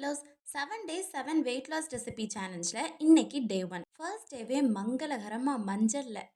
Kilos 7 days 7 weight loss recipe சேலஞ்சில் இன்னைக்கு டே 1. First டேவே மங்களகரமாக மஞ்சள்ல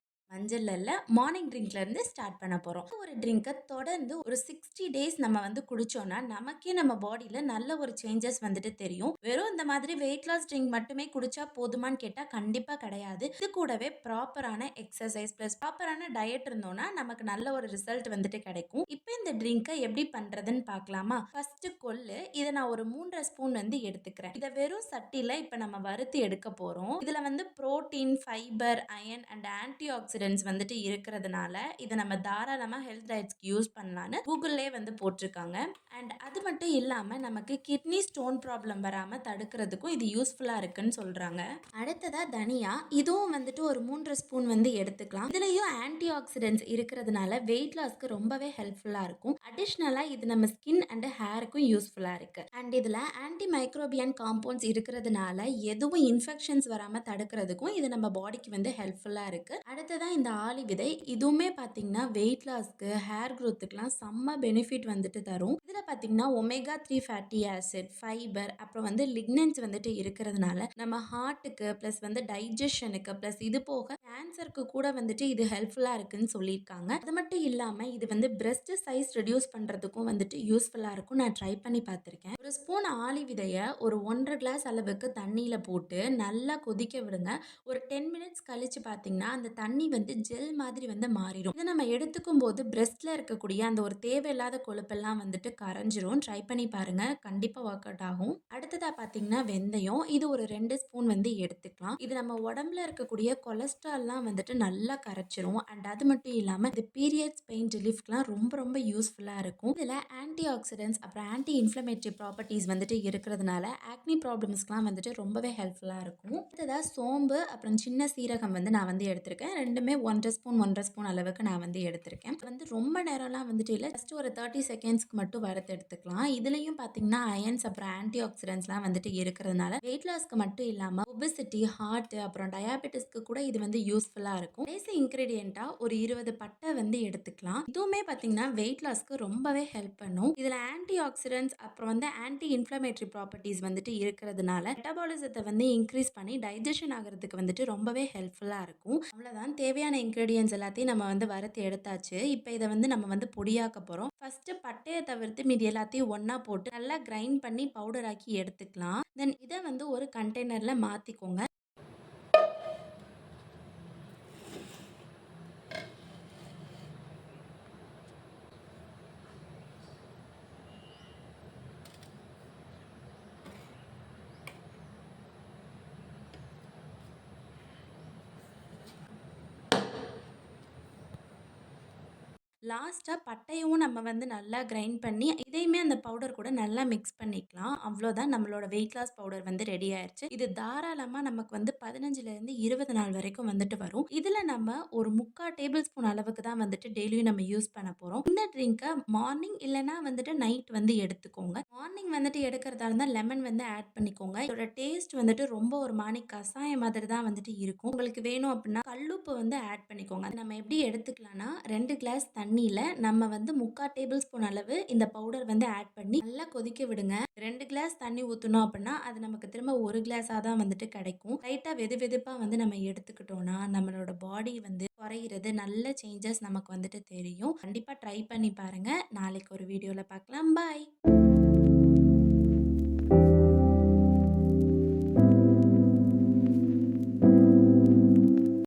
இல்ல மார்னிங் ட்ரிங்க்ல இருந்து ஸ்டார்ட் பண்ண போறோம். ஒரு ட்ரிங்கை தொடர்ந்து ஒரு 60 டேஸ் நம்ம வந்து குடிச்சோம்னா நமக்கே நம்ம பாடியில நல்ல ஒரு சேஞ்சஸ் வந்துட்டு தெரியும். வெறும் இந்த மாதிரி வெயிட் லாஸ் ட்ரிங்க் மட்டுமே குடிச்சா போதுமான்னு கேட்டா கண்டிப்பா கிடையாது. இது கூடவே ப்ராப்பரான எக்ஸசைஸ் பிளஸ் ப்ராப்பரான டயட் இருந்தோம்னா நமக்கு நல்ல ஒரு ரிசல்ட் வந்துட்டு கிடைக்கும். இப்போ இந்த ட்ரிங்கை எப்படி பண்றதுன்னு பார்க்கலாமா? ஃபர்ஸ்ட் கொள்ளு, இதை நான் ஒரு 3.5 ஸ்பூன் வந்து எடுத்துக்கிறேன். இதை வெறும் சட்டியில இப்போ நம்ம வறுத்து எடுக்க போறோம். இதுல வந்து protein, fibre, iron and antioxidants வந்துட்டு இருக்கிறதுனால இதை நம்ம தாராளமா ஹெல்த் டயட்ஸ்க்கு யூஸ் பண்ணலான்னு கூகுள்லே வந்து போட்டிருக்காங்க. அண்ட் அது மட்டும் இல்லாம நமக்கு கிட்னி ஸ்டோன் ப்ராப்ளம் வராம தடுக்கிறதுக்கும் இது யூஸ்ஃபுல்லா இருக்குன்னு சொல்றாங்க. அடுத்ததா தனியா, இதுவும் வந்துட்டு ஒரு 3 ஸ்பூன் வந்து எடுத்துக்கலாம். இதுலயும் ஆன்டி ஆக்சிடென்ட்ஸ் இருக்கிறதுனால வெயிட் லாஸ்க்கு ரொம்பவே ஹெல்ப்ஃபுல்லா இருக்கும். அடிஷ்னலா இது நம்ம ஸ்கின் அண்ட் ஹேருக்கும் யூஸ்ஃபுல்லா இருக்கு. அண்ட் இதுல ஆன்டி மைக்ரோபியன் காம்பவுண்ட்ஸ் இருக்கிறதுனால எதுவும் இன்ஃபெக்ஷன்ஸ் வராம தடுக்கிறதுக்கும் இது நம்ம பாடிக்கு வந்து ஹெல்ப்ஃபுல்லா இருக்கு. அடுத்ததான் இந்த ஆளி விதை, இதுவுமே பார்த்தீங்கன்னா வெயிட் லாஸ்க்கு, ஹேர் க்ரோத்துக்குலாம் செம்ம பெனிஃபிட் வந்துட்டு தரும். இதில் பார்த்தீங்கன்னா ஒமேகா 3 ஃபேட்டி ஆசிட், ஃபைபர், அப்புறம் வந்து லிக்னன்ஸ் வந்துட்டு இருக்கிறதுனால நம்ம ஹார்ட்டுக்கு ப்ளஸ் வந்து டைஜஷனுக்கு ப்ளஸ் இது போக கேன்சருக்கு கூட வந்துட்டு இது ஹெல்ப்ஃபுல்லாக இருக்குன்னு சொல்லியிருக்காங்க. அது மட்டும் இல்லாமல் இது வந்து பிரெஸ்ட் சைஸ் ரெடியூஸ் பண்ணுறதுக்கும் வந்துட்டு யூஸ்ஃபுல்லாக இருக்கும். நான் ட்ரை பண்ணி பார்த்துருக்கேன். ஒரு ஸ்பூன் ஆளி விதையை ஒரு 1.5 கிளாஸ் அளவுக்கு தண்ணியில் போட்டு நல்லா கொதிக்க விடுங்க. ஒரு 10 மினிட்ஸ் கழிச்சு பார்த்தீங்கன்னா அந்த தண்ணி வந்து ஜெல் மாதிரி வந்து மாறிடும். இதை நம்ம எடுத்துக்கும் போது பிரெஸ்ட்ல இருக்கக்கூடிய அந்த ஒரு தேவையில்லாத கொழுப்பெல்லாம் வந்துட்டு கரைஞ்சிரும். ட்ரை பண்ணி பாருங்க, கண்டிப்பா ஒர்க் அவுட் ஆகும். அடுத்ததா பார்த்தீங்கன்னா வெந்தயம், இது ஒரு 2 ஸ்பூன் வந்து எடுத்துக்கலாம். இது நம்ம உடம்புல இருக்கக்கூடிய கொலஸ்ட்ரால்லாம் வந்துட்டு நல்லா கரைச்சிரும். அண்ட் அது மட்டும் இல்லாம இது பீரியட்ஸ் பெயின் ரிலீஃப்க்குலாம் ரொம்ப ரொம்ப யூஸ்ஃபுல்லா இருக்கும். இதுல ஆன்டி ஆக்சிடென்ட்ஸ் அப்புறம் ஆன்டி இன்ஃப்ளமேட்டரி ப்ராப்பர்ட்டிஸ் வந்துட்டு இருக்கிறதுனால ஆக்னி ப்ராப்ளம்ஸ்க்குலாம் வந்துட்டு ரொம்பவே ஹெல்ப்ஃபுல்லா இருக்கும். அடுத்ததா சோம்பு அப்புறம் சின்ன சீரகம் வந்து நான் வந்து எடுத்திருக்கேன். ரெண்டுமே 1.5 ஸ்பூன் அளவுக்கு நான் வந்து எடுத்திருக்கேன். இது வந்து ரொம்ப நேரம்லாம் வந்துட்டு இல்லை, ஜஸ்ட் ஒரு 30 செகண்ட்ஸ்க்கு மட்டும் வறுத்து எடுத்துக்கலாம். இதுலயும் பார்த்தீங்கன்னா அயன்ஸ் அப்புறம் ஆன்டி ஆக்சிடென்ட்ஸ்லாம் வந்துட்டு இருக்கிறதுனால வெயிட் லாஸ்க்கு மட்டும் இல்லாமல் ஒபிசிட்டி, ஹார்ட் அப்புறம் டயாபெட்டிஸ்க்கு கூட இது வந்து யூஸ்ஃபுல்லாக இருக்கும். கடைசி இன்கிரீடியண்டா ஒரு 20 பட்டை வந்து எடுத்துக்கலாம். இதுவுமே பார்த்தீங்கன்னா வெயிட் லாஸ்க்கு ரொம்பவே ஹெல்ப் பண்ணும். இதில் ஆன்டி ஆக்சிடென்ட்ஸ் அப்புறம் வந்து ஆன்டி இன்ஃப்ளமேட்டரி ப்ராப்பர்ட்டிஸ் வந்துட்டு இருக்கிறதுனால மெட்டபாலிசத்தை வந்து இன்க்ரீஸ் பண்ணி டைஜஷன் ஆகிறதுக்கு வந்துட்டு ரொம்பவே ஹெல்ப்ஃபுல்லாக இருக்கும். அவ்வளோதான், தேவையான இன்க்ரீடியன்ஸ் எல்லாத்தையும் நம்ம வந்து வறுத்து எடுத்தாச்சு. இப்போ இதை வந்து நம்ம வந்து பொடியாக்க போகிறோம். ஃபஸ்ட்டு பட்டையை தவிர்த்து மீதி எல்லாத்தையும் ஒன்றா போட்டு நல்லா கிரைண்ட் பண்ணி பவுடர் ஆக்கி எடுத்துக்கலாம். தென் இதை வந்து ஒரு கண்டெய்னரில் மாற்றிக்கோங்க. லாஸ்ட்டாக பட்டையும் நம்ம வந்து நல்லா கிரைண்ட் பண்ணி இதையுமே அந்த பவுடர் கூட நல்லா மிக்ஸ் பண்ணிக்கலாம். அவ்வளோதான், நம்மளோட வெயிட் லாஸ் பவுடர் வந்து ரெடி ஆயிடுச்சு. இது தாராளமாக நமக்கு வந்து 15லேருந்து 20 நாள் வரைக்கும் வந்துட்டு வரும். இதில் நம்ம ஒரு 3/4 டேபிள் ஸ்பூன் அளவுக்கு தான் வந்துட்டு டெய்லியும் நம்ம யூஸ் பண்ண போகிறோம். இந்த ட்ரிங்கை மார்னிங் இல்லைனா வந்துட்டு நைட் வந்து எடுத்துக்கோங்க. மார்னிங் வந்துட்டு எடுக்கிறதா இருந்தால் லெமன் வந்து ஆட் பண்ணிக்கோங்க. இதோட டேஸ்ட் வந்துட்டு ரொம்ப ஒரு மானி கசாயம் மாதிரி தான் வந்துட்டு இருக்கும். உங்களுக்கு வேணும் அப்படின்னா கல்லுப்பு வந்து ஆட் பண்ணிக்கோங்க. அது நம்ம எப்படி எடுத்துக்கலாம்னா 2 கிளாஸ் தண்ணியில் நம்ம வந்து 3/4 டேபிள் ஸ்பூன் அளவு இந்த பவுடர் வந்து ஆட் பண்ணி நல்லா கொதிக்க விடுங்க. 2 கிளாஸ் தண்ணி ஊற்றணும் அப்படின்னா அது நமக்கு திரும்ப 1 கிளாஸாக தான் வந்துட்டு கிடைக்கும். லைட்டாக வெது வெதுப்பாக வந்து நம்ம எடுத்துக்கிட்டோம்னா நம்மளோட பாடி வந்து குறையிறது, நல்ல சேஞ்சஸ் நமக்கு வந்துட்டு தெரியும். கண்டிப்பாக ட்ரை பண்ணி பாருங்க. நாளைக்கு ஒரு வீடியோவில் பார்க்கலாம். பாய்.